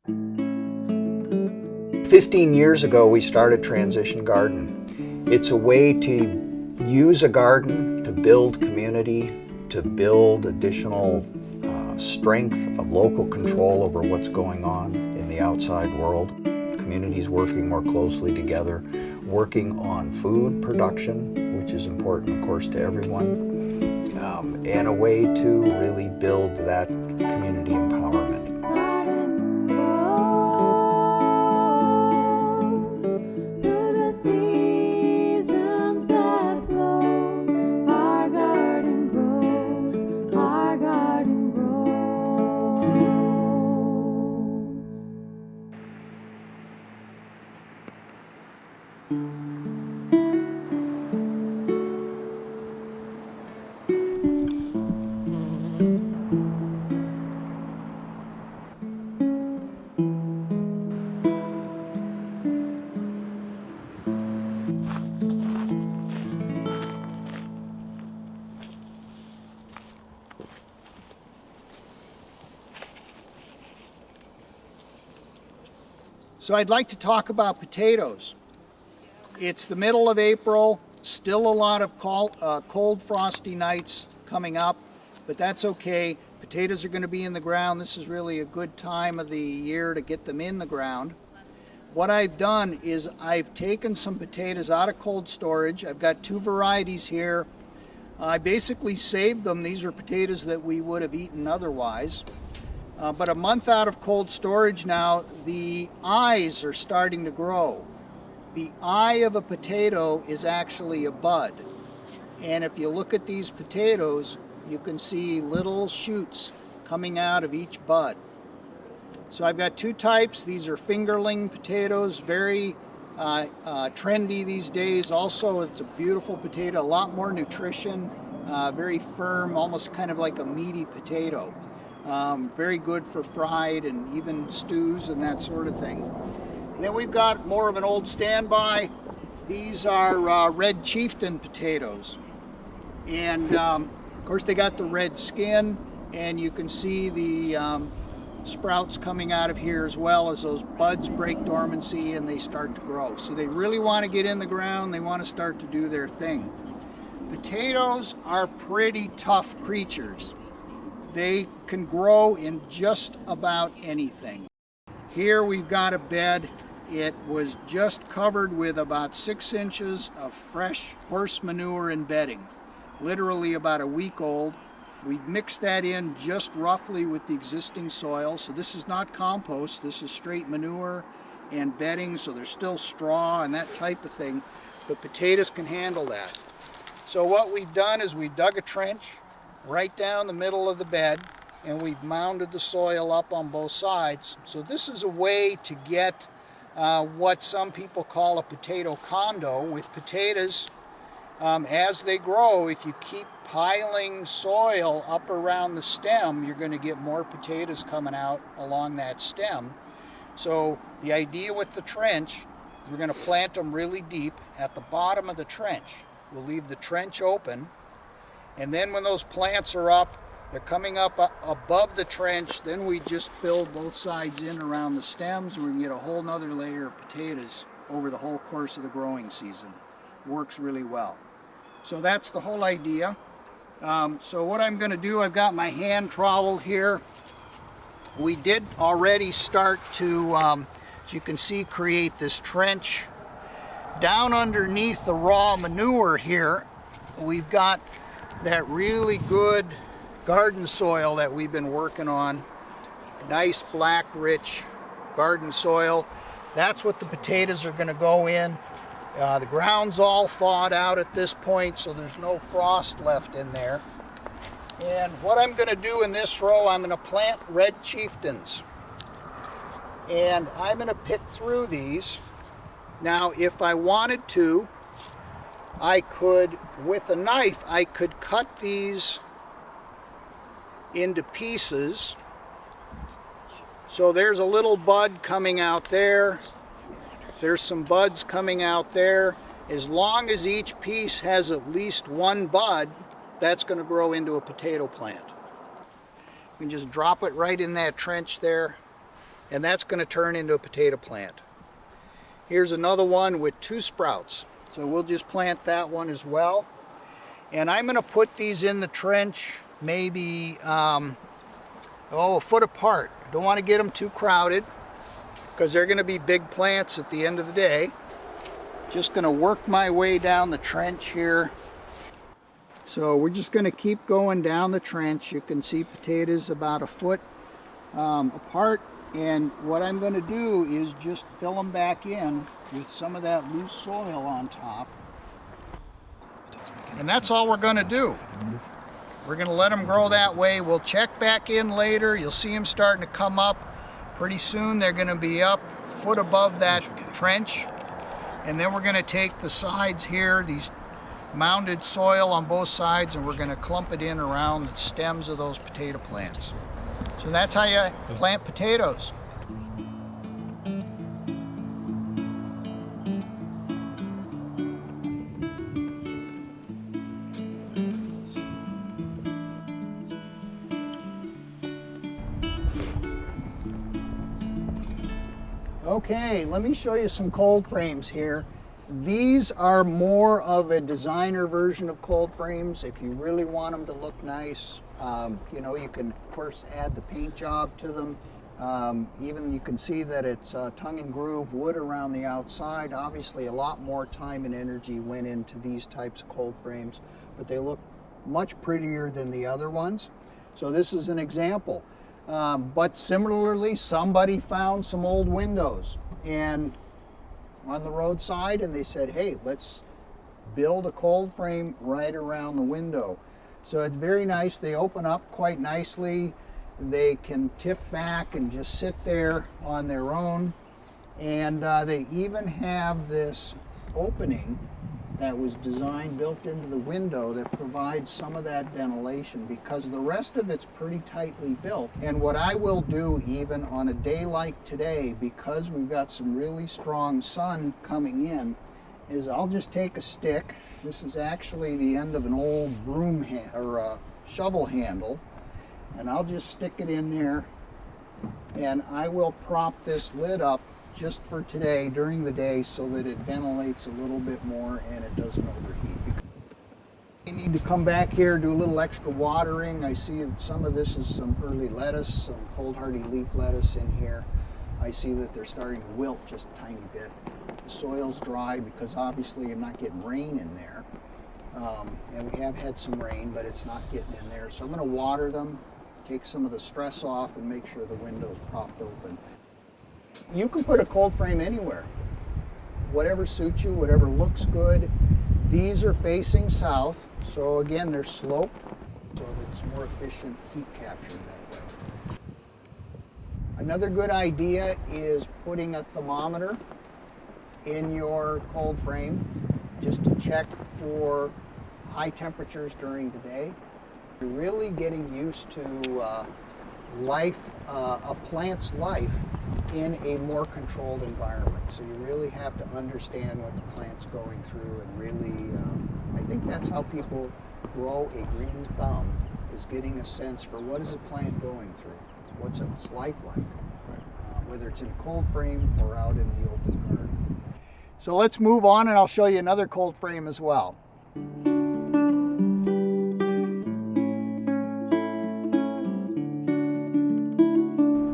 15 years ago, we started Transition Garden. It's a way to use a garden to build community, to build additional strength of local control over what's going on in the outside world. Communities working more closely together, working on food production, which is important, of course, to everyone, and a way to really build that community empowerment. Seasons that flow, our garden grows, our garden grows. So I'd like to talk about potatoes. It's the middle of April, still a lot of cold frosty nights coming up, but that's okay. Potatoes are going to be in the ground. This is really a good time of the year to get them in the ground. What I've done is I've taken some potatoes out of cold storage. I've got two varieties here. I basically saved them. These are potatoes that we would have eaten otherwise. But a month out of cold storage now, the eyes are starting to grow. The eye of a potato is actually a bud. And if you look at these potatoes, you can see little shoots coming out of each bud. So I've got two types. These are fingerling potatoes, very trendy these days. Also, it's a beautiful potato, a lot more nutrition, very firm, almost kind of like a meaty potato. Very good for fried and even stews and that sort of thing. And then we've got more of an old standby. These are red chieftain potatoes. And of course they got the red skin, and you can see the sprouts coming out of here as well as those buds break dormancy and they start to grow. So they really want to get in the ground. They want to start to do their thing. Potatoes are pretty tough creatures. They can grow in just about anything. Here we've got a bed. It was just covered with about 6 inches of fresh horse manure and bedding, literally about a week old. We mixed that in just roughly with the existing soil. So this is not compost, this is straight manure and bedding, so there's still straw and that type of thing, but potatoes can handle that. So what we've done is we've dug a trench right down the middle of the bed, and we've mounded the soil up on both sides. So this is a way to get what some people call a potato condo with potatoes. As they grow, if you keep piling soil up around the stem, you're going to get more potatoes coming out along that stem. So the idea with the trench, we're going to plant them really deep at the bottom of the trench. We'll leave the trench open, and then when those plants are up, they're coming up above the trench, then we just fill both sides in around the stems, and we can get a whole nother layer of potatoes over the whole course of the growing season. Works really well. So that's the whole idea. So what I'm going to do, I've got my hand trowel here. We did already start to, as you can see, create this trench. Down underneath the raw manure here, we've got that really good garden soil that we've been working on. Nice black rich garden soil. That's what the potatoes are going to go in. The ground's all thawed out at this point, so there's no frost left in there. And what I'm going to do in this row, I'm going to plant red chieftains. And I'm going to pick through these. Now, if I wanted to, I could, with a knife, I could cut these into pieces. So there's a little bud coming out there. There's some buds coming out there. As long as each piece has at least one bud, that's going to grow into a potato plant. You can just drop it right in that trench there. and that's going to turn into a potato plant. Here's another one with 2 sprouts. So we'll just plant that one as well. And I'm going to put these in the trench maybe a foot apart. Don't want to get them too crowded because they're going to be big plants at the end of the day. Just going to work my way down the trench here. So we're just going to keep going down the trench. You can see potatoes about a foot apart. And what I'm going to do is just fill them back in with some of that loose soil on top. And that's all we're going to do. We're going to let them grow that way. We'll check back in later. You'll see them starting to come up. Pretty soon they're going to be up a foot above that trench. And then we're going to take the sides here, these mounded soil on both sides, and we're going to clump it in around the stems of those potato plants. So that's how you plant potatoes. Okay, let me show you some cold frames here. These are more of a designer version of cold frames. If you really want them to look nice, you know, you can of course add the paint job to them. Even you can see that it's tongue and groove wood around the outside. Obviously a lot more time and energy went into these types of cold frames, but they look much prettier than the other ones. So this is an example. But similarly, somebody found some old windows and on the roadside, and they said, hey, let's build a cold frame right around the window. So it's very nice. They open up quite nicely. They can tip back and just sit there on their own. And they even have this opening that was designed, built into the window, that provides some of that ventilation, because the rest of it's pretty tightly built. And what I will do, even on a day like today, because we've got some really strong sun coming in, is I'll just take a stick. This is actually the end of an old broom or shovel handle, and I'll just stick it in there, and I will prop this lid up just for today during the day so that it ventilates a little bit more and it doesn't overheat. You need to come back here, do a little extra watering. I see that some of this is some early lettuce, some cold hardy leaf lettuce in here. I see that they're starting to wilt just a tiny bit. The soil's dry because obviously I'm not getting rain in there. And we have had some rain, but it's not getting in there. So I'm going to water them, take some of the stress off, and make sure the window's propped open. You can put a cold frame anywhere, whatever suits you, whatever looks good. These are facing south, so again, they're sloped, so that it's more efficient heat capture that way. Another good idea is putting a thermometer in your cold frame just to check for high temperatures during the day. You're really getting used to a plant's life in a more controlled environment. So you really have to understand what the plant's going through, and really, I think that's how people grow a green thumb, is getting a sense for what is a plant going through, what's its life like, whether it's in a cold frame or out in the open garden. So let's move on, and I'll show you another cold frame as well.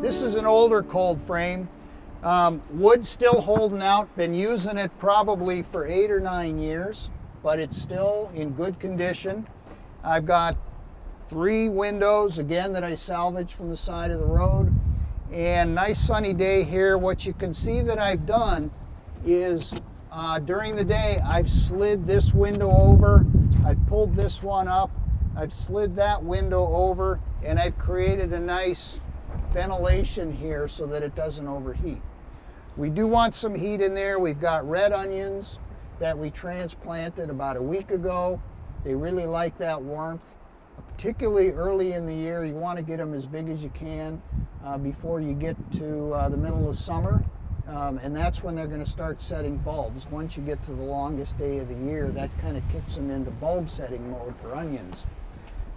This is an older cold frame. Wood still holding out, been using it probably for 8 or 9 years, but it's still in good condition. I've got 3 windows, again, that I salvaged from the side of the road. And nice sunny day here. What you can see that I've done is during the day, I've slid this window over, I've pulled this one up, I've slid that window over, and I've created a nice ventilation here so that it doesn't overheat. We do want some heat in there. We've got red onions that we transplanted about a week ago. They really like that warmth. Particularly early in the year, you want to get them as big as you can before you get to the middle of summer. And that's when they're going to start setting bulbs. Once you get to the longest day of the year, that kind of kicks them into bulb setting mode for onions.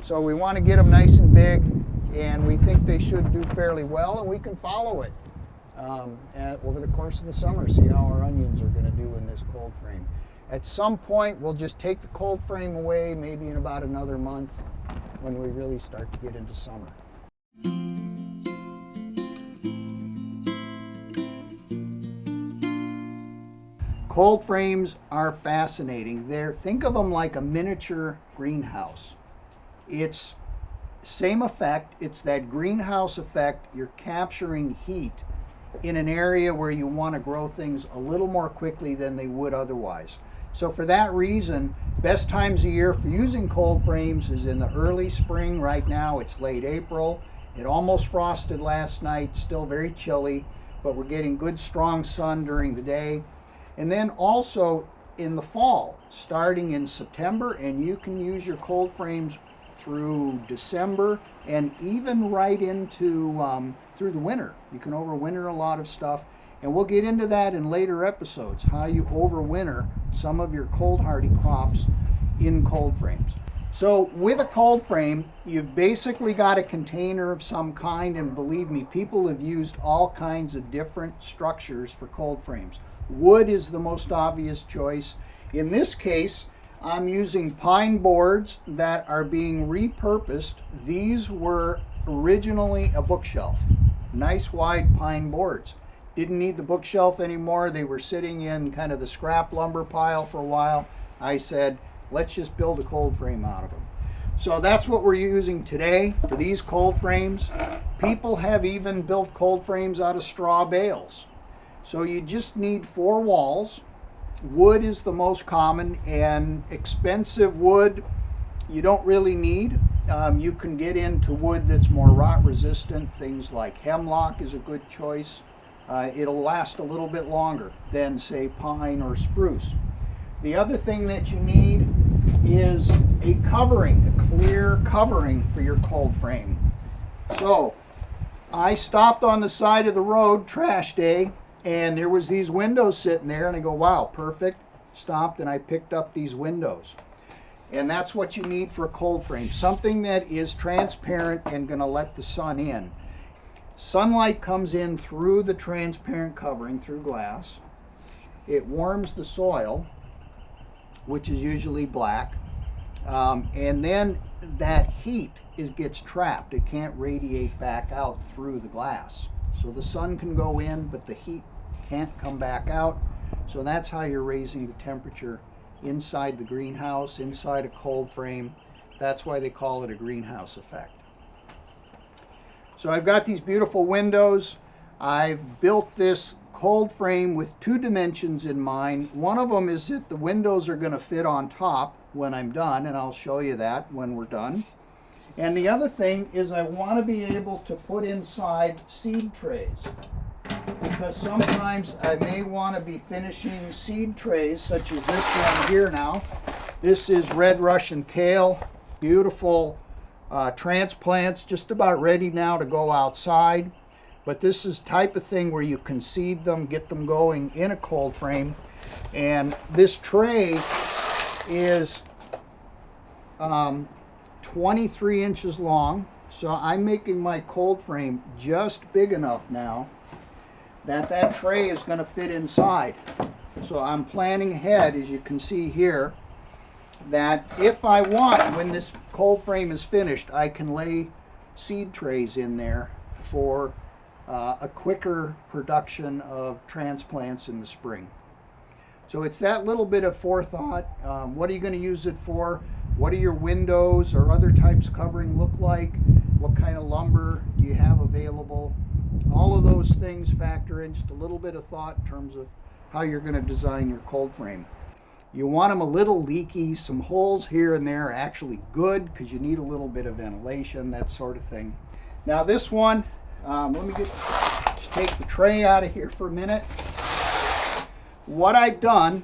So we want to get them nice and big, and we think they should do fairly well, and we can follow it. over the course of the summer, see how our onions are going to do in this cold frame. At some point, we'll just take the cold frame away, maybe in about another month when we really start to get into summer. Cold frames are fascinating. Think of them like a miniature greenhouse. It's same effect. It's that greenhouse effect. You're capturing heat in an area where you want to grow things a little more quickly than they would otherwise. So for that reason, best times of year for using cold frames is in the early spring. Right now it's late April. It almost frosted last night, still very chilly, but we're getting good strong sun during the day. And then also in the fall, starting in September, and you can use your cold frames through December and even right into through the winter. You can overwinter a lot of stuff, and we'll get into that in later episodes, how you overwinter some of your cold hardy crops in cold frames. So with a cold frame, you've basically got a container of some kind, and believe me, people have used all kinds of different structures for cold frames. Wood is the most obvious choice. In this case, I'm using pine boards that are being repurposed. These were originally a bookshelf. Nice wide pine boards. Didn't need the bookshelf anymore. They were sitting in kind of the scrap lumber pile for a while. I said, let's just build a cold frame out of them. So that's what we're using today for these cold frames. People have even built cold frames out of straw bales. So you just need 4 walls. Wood is the most common, and expensive wood you don't really need. You can get into wood that's more rot resistant. Things like hemlock is a good choice. It'll last a little bit longer than, say, pine or spruce. The other thing that you need is a covering, a clear covering for your cold frame. So I stopped on the side of the road, trash day, and there was these windows sitting there, and I go, wow, perfect. Stopped, and I picked up these windows. And that's what you need for a cold frame, something that is transparent and going to let the sun in. Sunlight comes in through the transparent covering, through glass. It warms the soil, which is usually black, and then that heat gets trapped. It can't radiate back out through the glass. So the sun can go in, but the heat can't come back out. So that's how you're raising the temperature inside the greenhouse, inside a cold frame. That's why they call it a greenhouse effect. So I've got these beautiful windows. I've built this cold frame with 2 dimensions in mind. One of them is that the windows are going to fit on top when I'm done, and I'll show you that when we're done. And the other thing is I want to be able to put inside seed trays, because sometimes I may want to be finishing seed trays, such as this one here now. This is red Russian kale, beautiful transplants, just about ready now to go outside. But this is type of thing where you can seed them, get them going in a cold frame. And this tray is 23 inches long. So I'm making my cold frame just big enough now that tray is going to fit inside. So I'm planning ahead, as you can see here, that if I want, when this cold frame is finished, I can lay seed trays in there for a quicker production of transplants in the spring. So it's that little bit of forethought. What are you going to use it for? What do your windows or other types of covering look like? What kind of lumber do you have available? All of those things factor in, just a little bit of thought in terms of how you're going to design your cold frame. You want them a little leaky. Some holes here and there are actually good because you need a little bit of ventilation, that sort of thing. Now this one, let me just take the tray out of here for a minute. What I've done,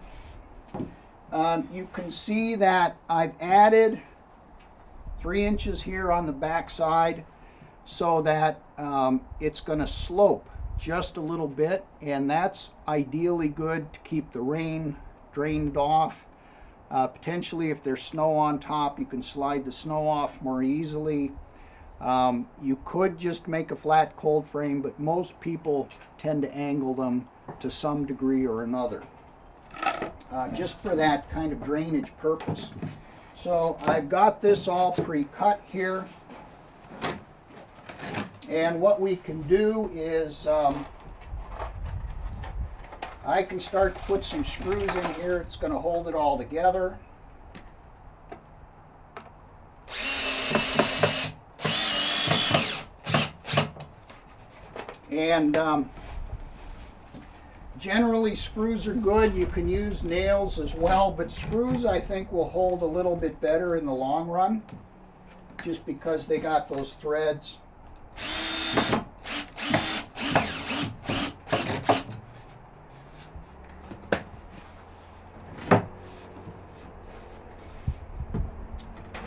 you can see that I've added 3 inches here on the back side so that it's going to slope just a little bit, and that's ideally good to keep the rain drained off. Potentially if there's snow on top, you can slide the snow off more easily. You could just make a flat cold frame, but most people tend to angle them to some degree or another, just for that kind of drainage purpose. So I've got this all pre-cut here. And what we can do is I can start to put some screws in here. It's going to hold it all together. And generally screws are good. You can use nails as well, but screws I think will hold a little bit better in the long run, just because they got those threads.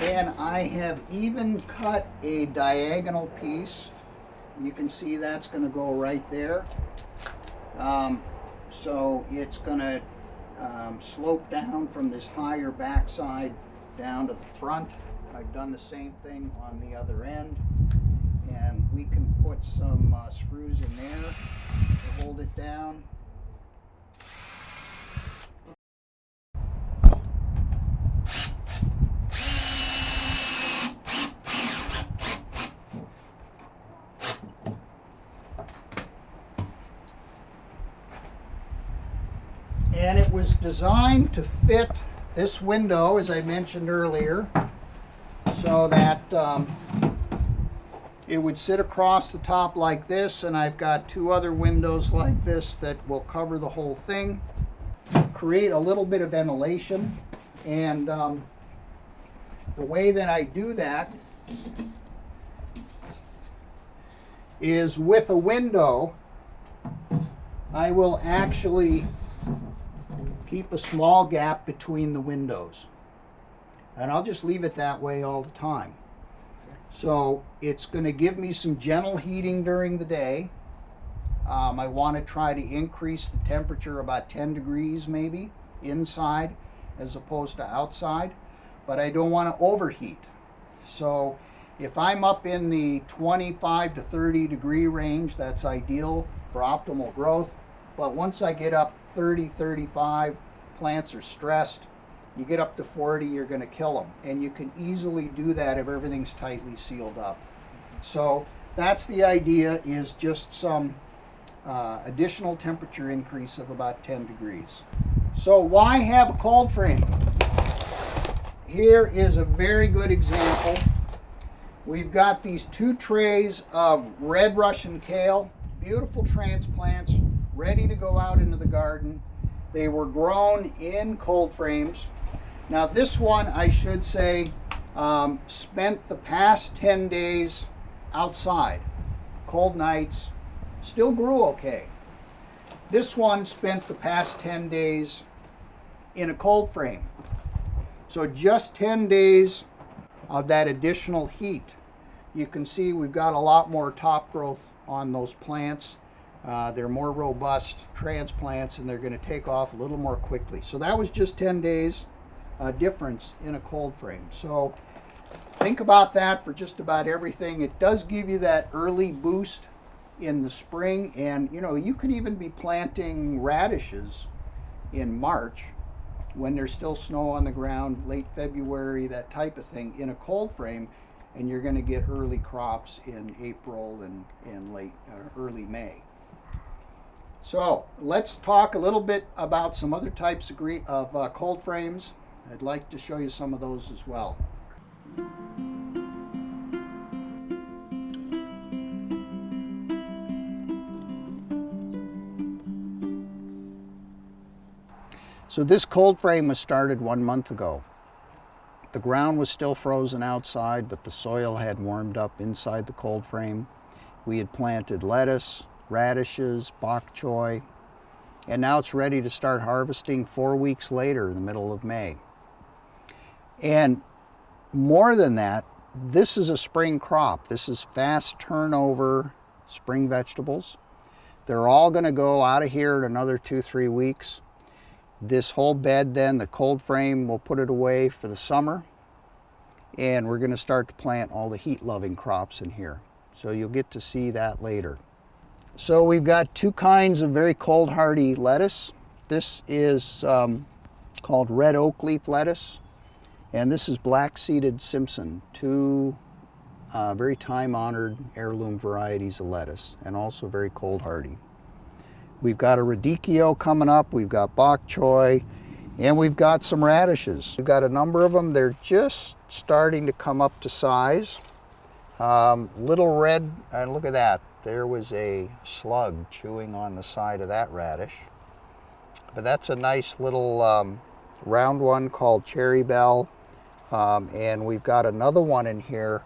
And I have even cut a diagonal piece. You can see that's going to go right there. So it's going to slope down from this higher backside down to the front. I've done the same thing on the other end. And we can put some screws in there to hold it down. And it was designed to fit this window, as I mentioned earlier, so that it would sit across the top like this, and I've got two other windows like this that will cover the whole thing, create a little bit of ventilation. And the way that I do that is with a window, I will actually keep a small gap between the windows. And I'll just leave it that way all the time. So it's going to give me some gentle heating during the day. I want to try to increase the temperature about 10 degrees maybe inside as opposed to outside, but I don't want to overheat. So if I'm up in the 25 to 30 degree range, that's ideal for optimal growth. But once I get up 30, 35, plants are stressed. You get up to 40, you're going to kill them. And you can easily do that if everything's tightly sealed up. So that's the idea, is just some additional temperature increase of about 10 degrees. So why have a cold frame? Here is a very good example. We've got these 2 trays of red Russian kale, beautiful transplants, ready to go out into the garden. They were grown in cold frames. Now this one, I should say, spent the past 10 days outside. Cold nights, still grew okay. This one spent the past 10 days in a cold frame. So just 10 days of that additional heat. You can see we've got a lot more top growth on those plants. They're more robust transplants, and they're going to take off a little more quickly. So that was just 10 days difference in a cold frame. So think about that for just about everything. It does give you that early boost in the spring, and you know, you could even be planting radishes in March when there's still snow on the ground, late February, that type of thing, in a cold frame, and you're going to get early crops in April and late early May. So let's talk a little bit about some other types of cold frames. I'd like to show you some of those as well. So this cold frame was started 1 month ago. The ground was still frozen outside, but the soil had warmed up inside the cold frame. We had planted lettuce, radishes, bok choy, and now it's ready to start harvesting 4 weeks later in the middle of May. And more than that, this is a spring crop. This is fast turnover spring vegetables. They're all going to go out of here in another 2-3 weeks. This whole bed then, the cold frame, we'll put it away for the summer. And we're going to start to plant all the heat-loving crops in here. So you'll get to see that later. So we've got two kinds of very cold hardy lettuce. This is called red oak leaf lettuce, and this is black seeded Simpson, two very time-honored heirloom varieties of lettuce, and also very cold hardy. We've got a radicchio coming up, we've got bok choy, and we've got some radishes. We've got a number of them. They're just starting to come up to size. Little red, and look at that. There was a slug chewing on the side of that radish. But that's a nice little round one called Cherry Bell. And we've got another one in here.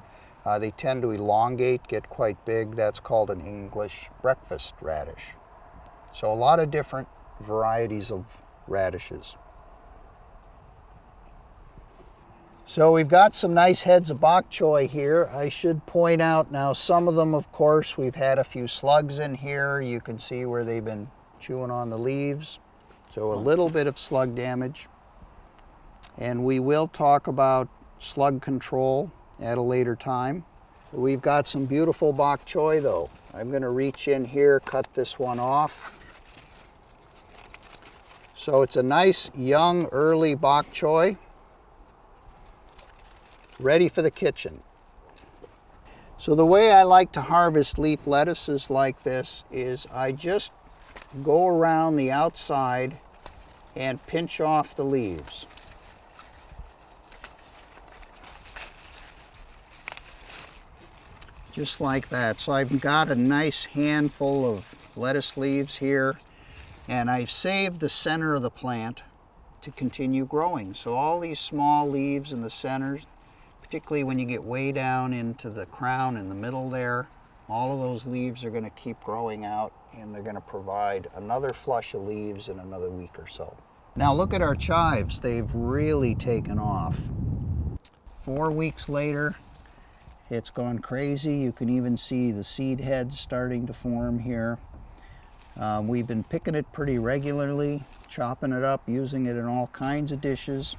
They tend to elongate, get quite big. That's called an English breakfast radish. So a lot of different varieties of radishes. So we've got some nice heads of bok choy here. I should point out now, some of them, of course, we've had a few slugs in here. You can see where they've been chewing on the leaves. So a little bit of slug damage. And we will talk about slug control at a later time. We've got some beautiful bok choy though. I'm going to reach in here, cut this one off. So it's a nice young early bok choy, ready for the kitchen. So the way I like to harvest leaf lettuces like this is I just go around the outside and pinch off the leaves. Just like that. So I've got a nice handful of lettuce leaves here, and I've saved the center of the plant to continue growing. So all these small leaves in the centers, particularly when you get way down into the crown in the middle there, all of those leaves are going to keep growing out, and they're going to provide another flush of leaves in another week or so. Now look at our chives. They've really taken off. 4 weeks later, it's gone crazy. You can even see the seed heads starting to form here. We've been picking it pretty regularly, chopping it up, using it in all kinds of dishes.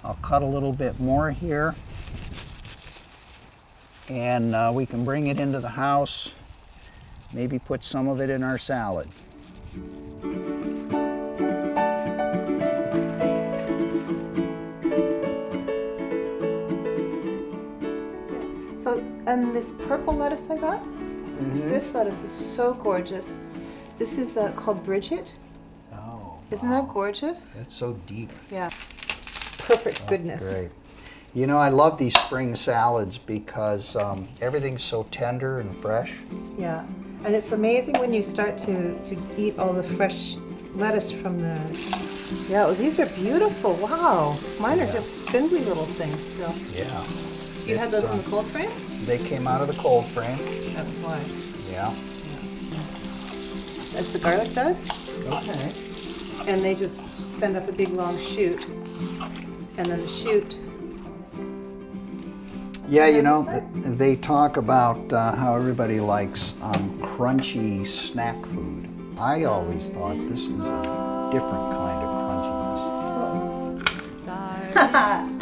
I'll cut a little bit more here, and we can bring it into the house, maybe put some of it in our salad. So, and this purple lettuce I got, this lettuce is so gorgeous. This is called Bridget. Oh, Isn't that gorgeous? that's so deep. Yeah. Perfect goodness. Great. You know, I love these spring salads because everything's so tender and fresh. Yeah. And it's amazing when you start to eat all the fresh lettuce from the... Yeah, oh, these are beautiful. Wow. Mine are just spindly little things still. Yeah. You had those in the cold frame? They came out of the cold frame. That's why. Yeah. As the garlic does. Okay. And they just send up a big long shoot. And then the shoot. Yeah, you know, they talk about how everybody likes crunchy snack food. I always thought this is a different kind of crunchiness.